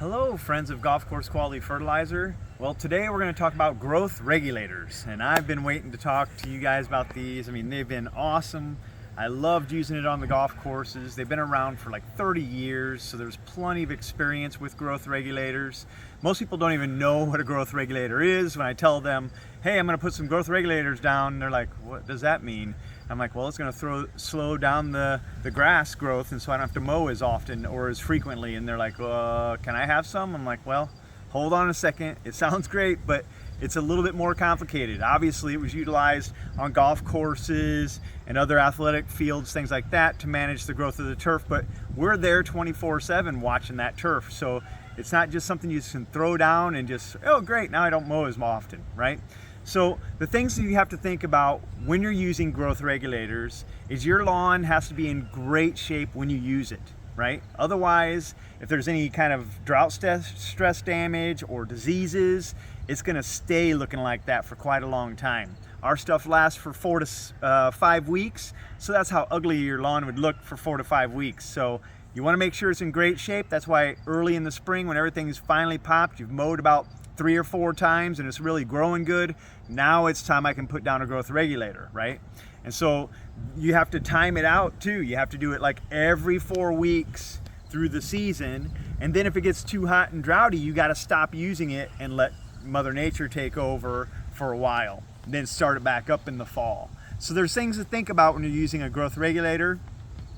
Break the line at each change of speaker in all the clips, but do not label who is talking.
Hello friends of Golf Course Quality Fertilizer. Well, today we're going to talk about growth regulators, and I've been waiting to talk to you guys about these. I mean, they've been awesome. I loved using it on the golf courses. They've been around for like 30 years, so there's plenty of experience with growth regulators. Most people don't even know what a growth regulator is. When I tell them, hey, I'm going to put some growth regulators down, they're like, what does that mean? I'm like, well, it's going to slow down the grass growth, and so I don't have to mow as often or as frequently. And they're like, can I have some? I'm like, well, hold on a second. It sounds great, but it's a little bit more complicated. Obviously, it was utilized on golf courses and other athletic fields, things like that, to manage the growth of the turf, but we're there 24/7 watching that turf. So it's not just something you can throw down and just, oh great, now I don't mow as often, right? So the things that you have to think about when you're using growth regulators is your lawn has to be in great shape when you use it, right? Otherwise, if there's any kind of drought stress damage or diseases, it's gonna stay looking like that for quite a long time. Our stuff lasts for 4 to 5 weeks, so that's how ugly your lawn would look for 4 to 5 weeks. So you wanna make sure it's in great shape. That's why early in the spring, when everything's finally popped, you've mowed about 3 or 4 times and it's really growing good, now it's time I can put down a growth regulator, right? And so you have to time it out too. You have to do it like every 4 weeks through the season, and then if it gets too hot and droughty, you got to stop using it and let Mother Nature take over for a while, and then start it back up in the fall. So there's things to think about when you're using a growth regulator.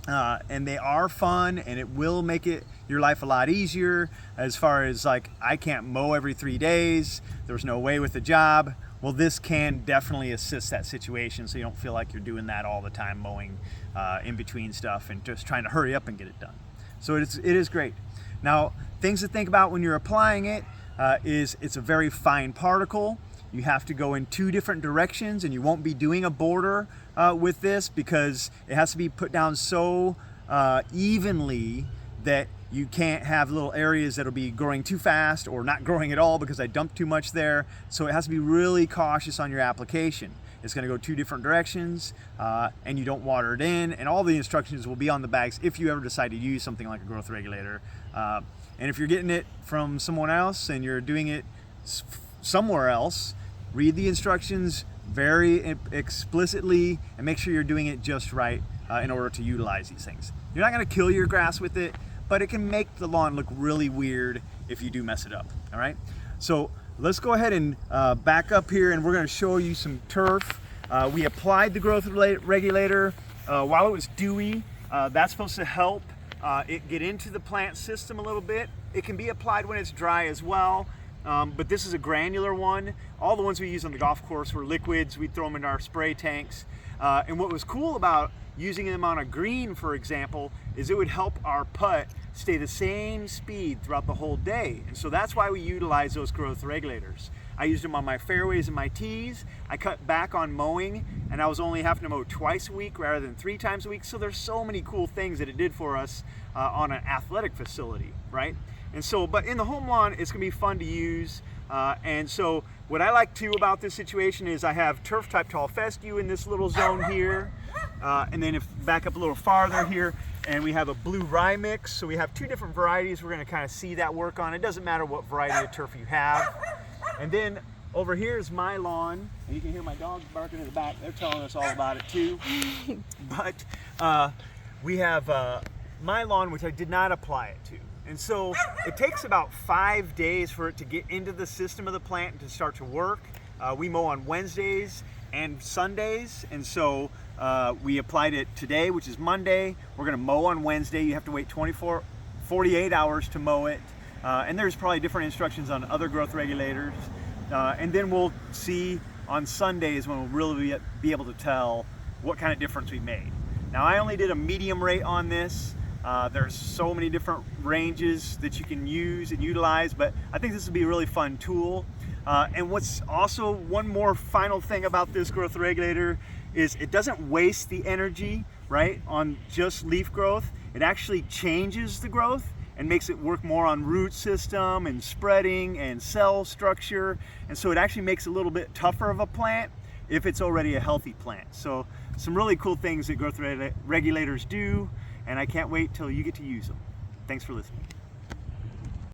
And they are fun, and it will make your life a lot easier. As far as like, I can't mow every 3 days, there's no way with the job. Well, this can definitely assist that situation, so you don't feel like you're doing that all the time, mowing in between stuff and just trying to hurry up and get it done. So it is great. Now, things to think about when you're applying it is it's a very fine particle. You have to go in 2 different directions, and you won't be doing a border with this because it has to be put down so evenly that you can't have little areas that'll be growing too fast or not growing at all because I dumped too much there. So it has to be really cautious on your application. It's going to go 2 different directions, and you don't water it in, and all the instructions will be on the bags if you ever decide to use something like a growth regulator. And if you're getting it from someone else and you're doing it somewhere else, read the instructions very explicitly and make sure you're doing it just right in order to utilize these things. You're not going to kill your grass with it, but it can make the lawn look really weird if you do mess it up. All right, so let's go ahead and back up here, and we're going to show you some turf. We applied the growth regulator while it was dewy. That's supposed to help it get into the plant system a little bit. It can be applied when it's dry as well. But this is a granular one. All the ones we use on the golf course were liquids. We'd throw them in our spray tanks. And what was cool about using them on a green, for example, is it would help our putt stay the same speed throughout the whole day. And so that's why we utilize those growth regulators. I used them on my fairways and my tees. I cut back on mowing, and I was only having to mow twice a week rather than 3 times a week. So there's so many cool things that it did for us on an athletic facility, right? And so, but in the home lawn, it's gonna be fun to use. And so what I like too about this situation is I have turf type tall fescue in this little zone here. And then if back up a little farther here, and we have a blue rye mix. So we have 2 different varieties. We're gonna kind of see that work on. It doesn't matter what variety of turf you have. And then over here is my lawn. And you can hear my dogs barking in the back. They're telling us all about it too. But we have my lawn, which I did not apply it to. And so it takes about 5 days for it to get into the system of the plant and to start to work. We mow on Wednesdays and Sundays, and so we applied it today, which is Monday. We're gonna mow on Wednesday. You have to wait 48 hours to mow it. And there's probably different instructions on other growth regulators. And then we'll see on Sundays when we'll really be able to tell what kind of difference we made. Now, I only did a medium rate on this. There's so many different ranges that you can use and utilize, but I think this would be a really fun tool. And what's also one more final thing about this growth regulator is it doesn't waste the energy, right, on just leaf growth. It actually changes the growth and makes it work more on root system and spreading and cell structure. And so it actually makes it a little bit tougher of a plant if it's already a healthy plant. So some really cool things that growth regulators do, and I can't wait till you get to use them. Thanks for listening.